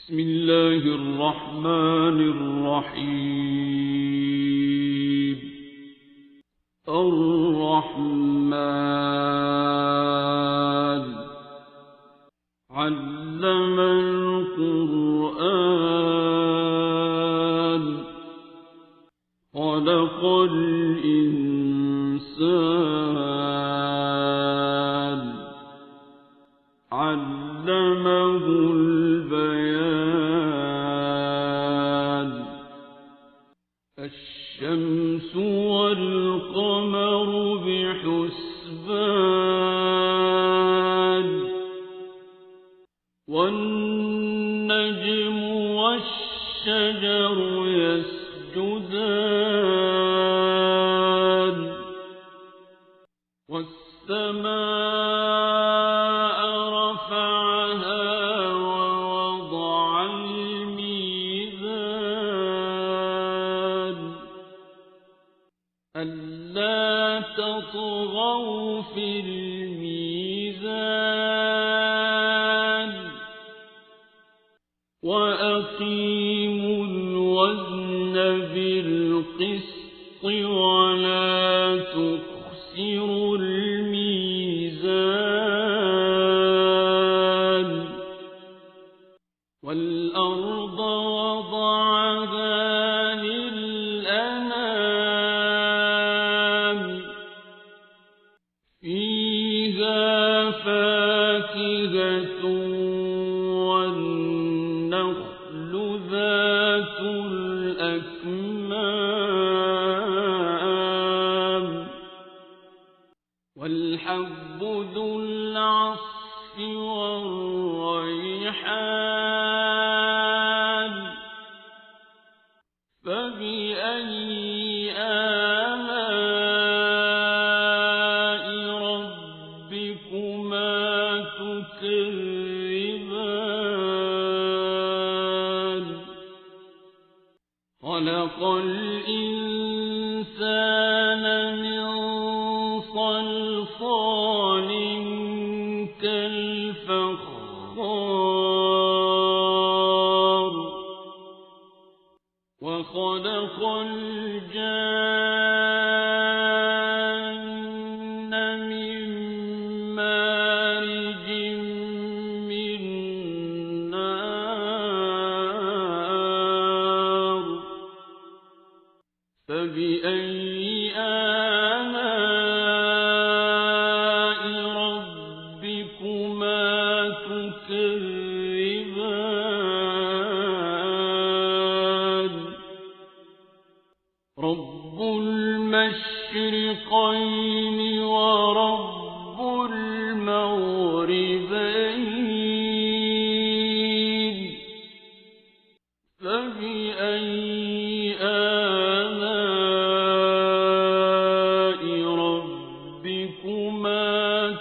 بسم الله الرحمن الرحيم. الرحمن علم القرآن خلق الإنسان علمه البيان. الشمس والقمر بحسبان والنجم والشجر يسجدان والسماء رفعها ووضع الميزان ألا تطغوا في الميزان وأقيموا الوزن بالقسط ولا تخسروا الميزان. والأرض وضعها للأنام فيها فاكهة والنخل ذات الأكمام والحب ذو العصف والريحان فبأي آلاء ربكما تكذبان. خلق الإنسان من صلصال كالفخار وخلق الجان من مارج من نار فبأي آلاء ربكما تكذبان. رب المشرقين ورب المغربين فبأي آلاء ربكما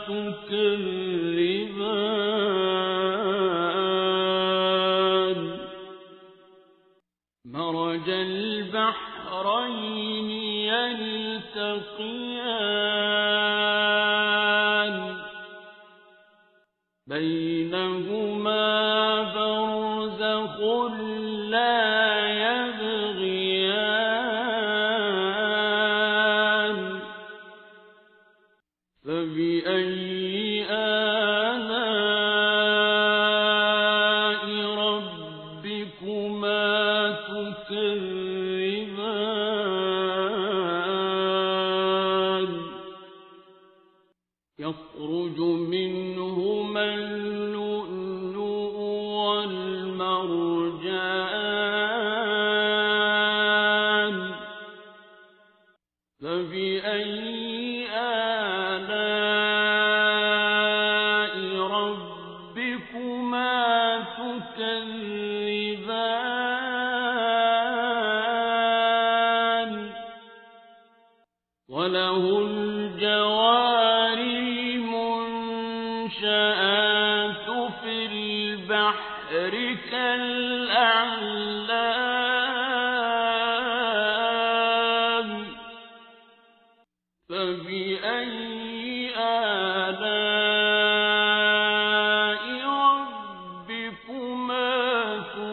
تكذبان. مرج البحرين يلتقيان بينهما برزخ لا يبغيان فبأي آلاء ربكما تكذبان. يخرج منهما اللؤلؤ والمرجان فبأي آلاء ربكما تكذبان. وله الجوار المنشآت في البحر كالأعلام فبأي آلاء ربكما تكذبان.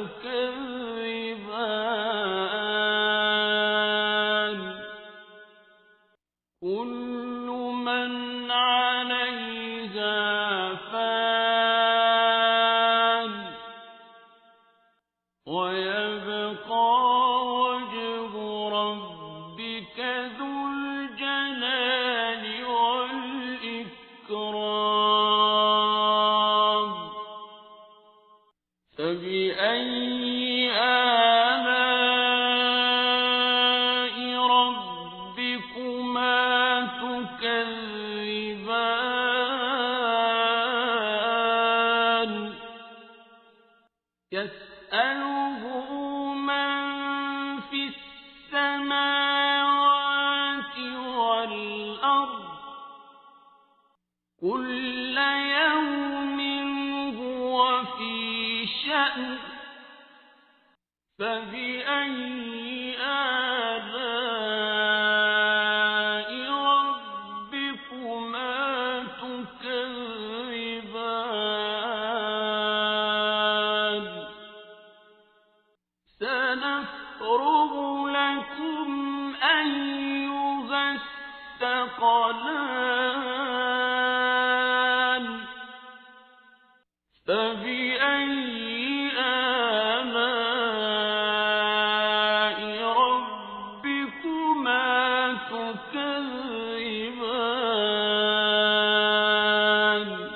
فبأي آلاء ربكما تكذبان يسأله من في السماوات والأرض كل يوم هو في شأن فبأي آلاء ربكما تكذبان سنفرغ لكم أيها الثقلان فبأي آلاء ربكما تكذبان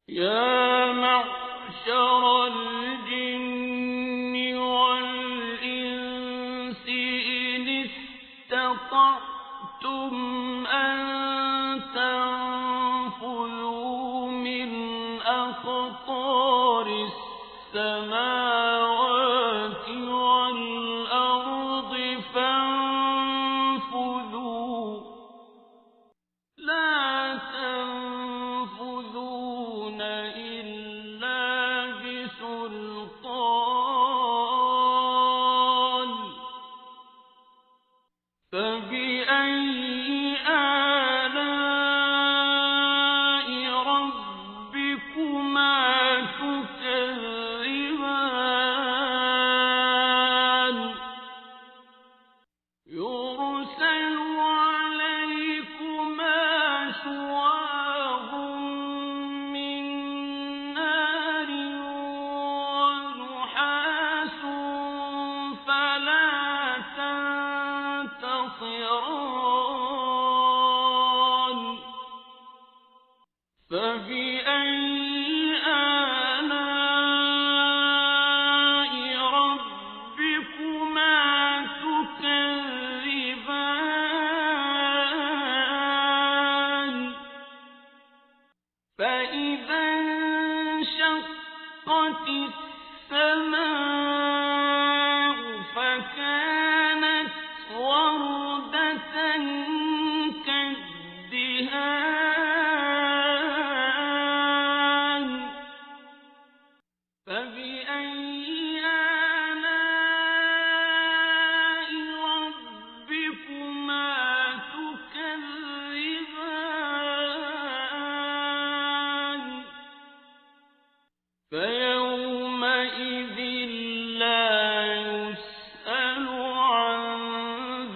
يا معشر الجن والإنس إن استطعتم أن تنفذوا من أقطار السماوات والأرض فانفذوا لا تنفذون إلا بسلطان فبأي آلاء ربكما تكذبان يرسل عليكما شواظ من نار ونحاس فلا تنتصران فبأي آلاء ربكما تكذبان فإذا انشقت السماء فكانت وردة كالدهان فبأي آلاء ربكما تكذبان فيومئذ لا يسأل عن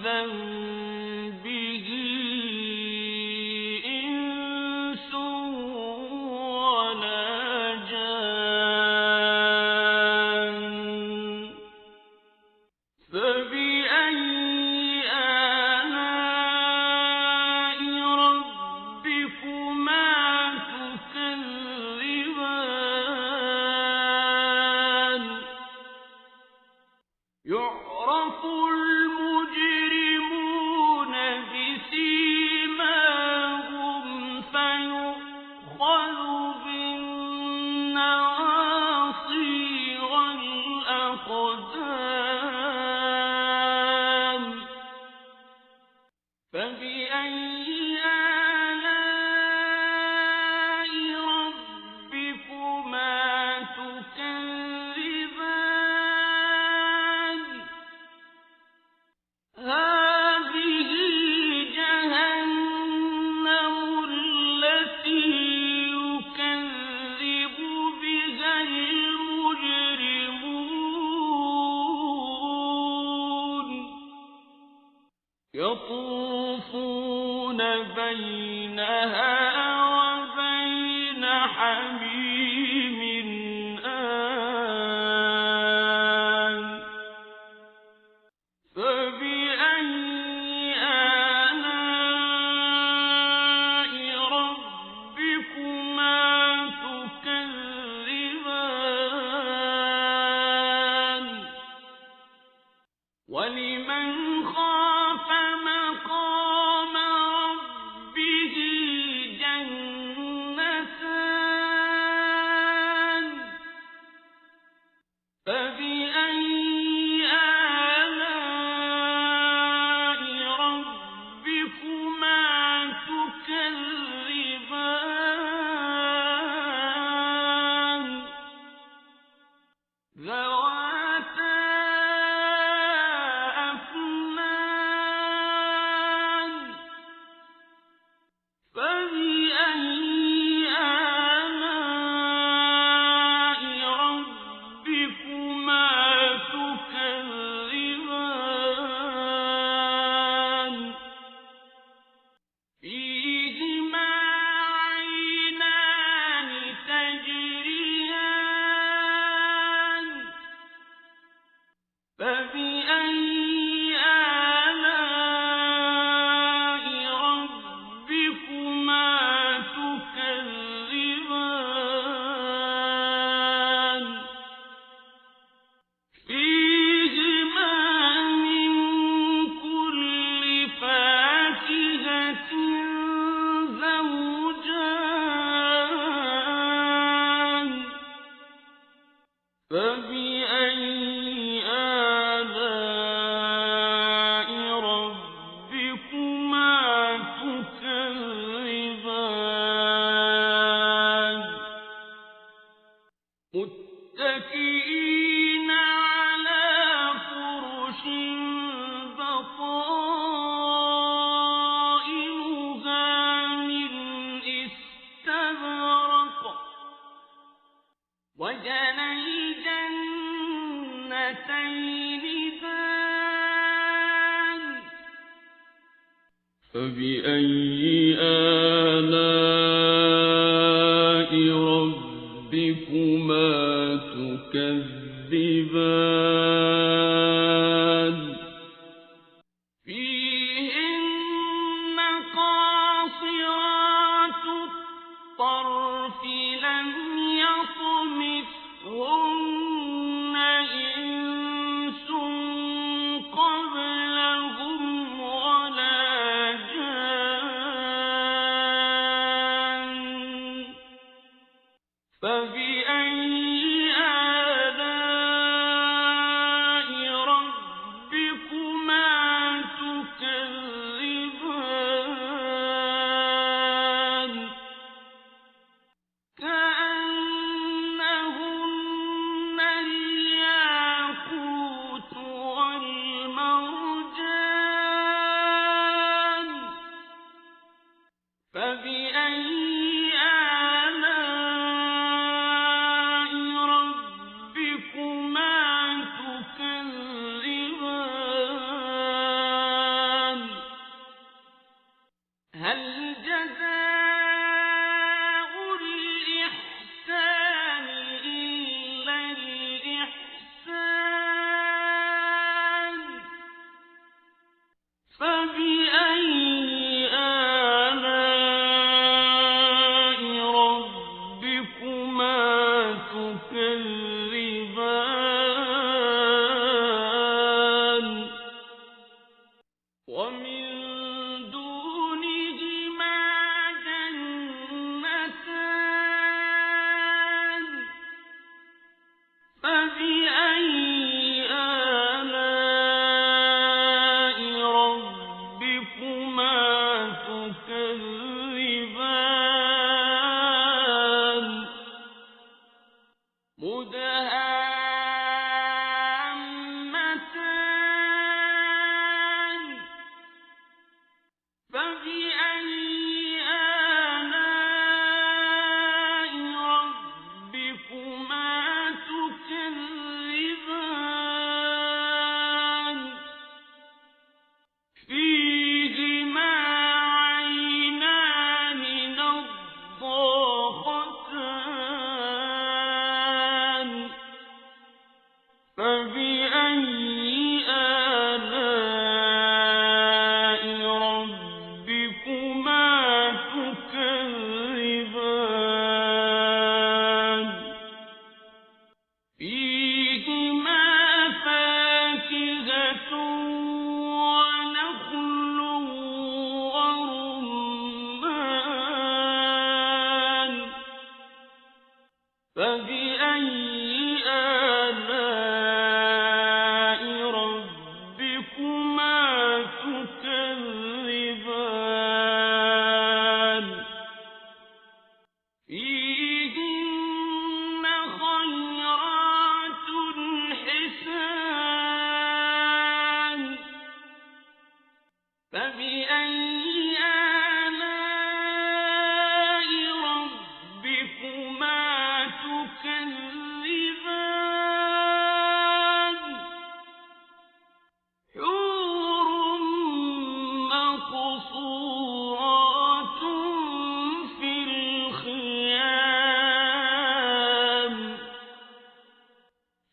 ذنبه إنس ولا جان فبأي آلاء ربكما تكذبان يعرف المجرمون بسيماهم فيؤخذ بالنواصي والأقدام فبأي آلاء ربكما تكذبان هذه جهنم التي يكذب بها المجرمون يطوفون بينها وبين حميم آن فبأي آلاء ربكما تكذبان ذواتا أفنان فبأي آلاء ربكما تكذبان فيهما عينان تجريان فبأي آلاء ربكما تكذبان فيهما من كل فاكهة زوجان فبأي آلاء ربكما تكذبان متكئين على فرش بطائنها من استبرق وجنى الجنتين دان فبأي آلاء ربكما تكذبان فيهن قاصرات الطرف لم يطمثهن إنس قبلهم ولا جان فبأي آلاء ربكما تكذبان كأنهن الياقوت والمرجان فبأي آلاء ربكما تكذبان هل جزاء الإحسان إلا الإحسان فبأي آلاء ربكما تكذبان ومن دونهما جنتان فبأي آلاء ربكما تكذبان مدهامتان فبأي آلاء ربكما تكذبان فيهما عينان نضاختان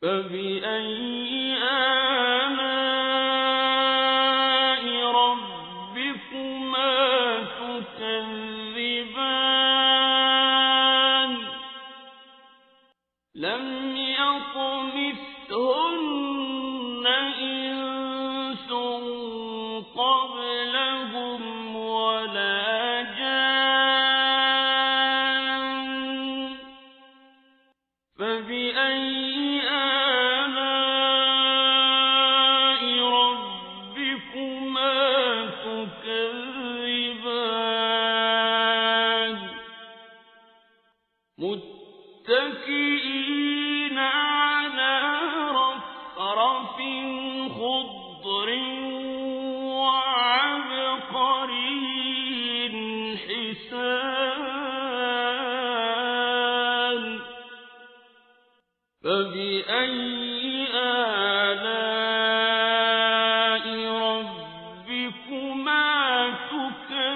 فبأي آلاء ربكما تكذبان لم يطمثهن إنس قبلهم ولا جان فبأي آلاء ربكما تكذبان متكئين على رفرف خضر وعبقري حسان فبأي آلاء ربكما تكذبان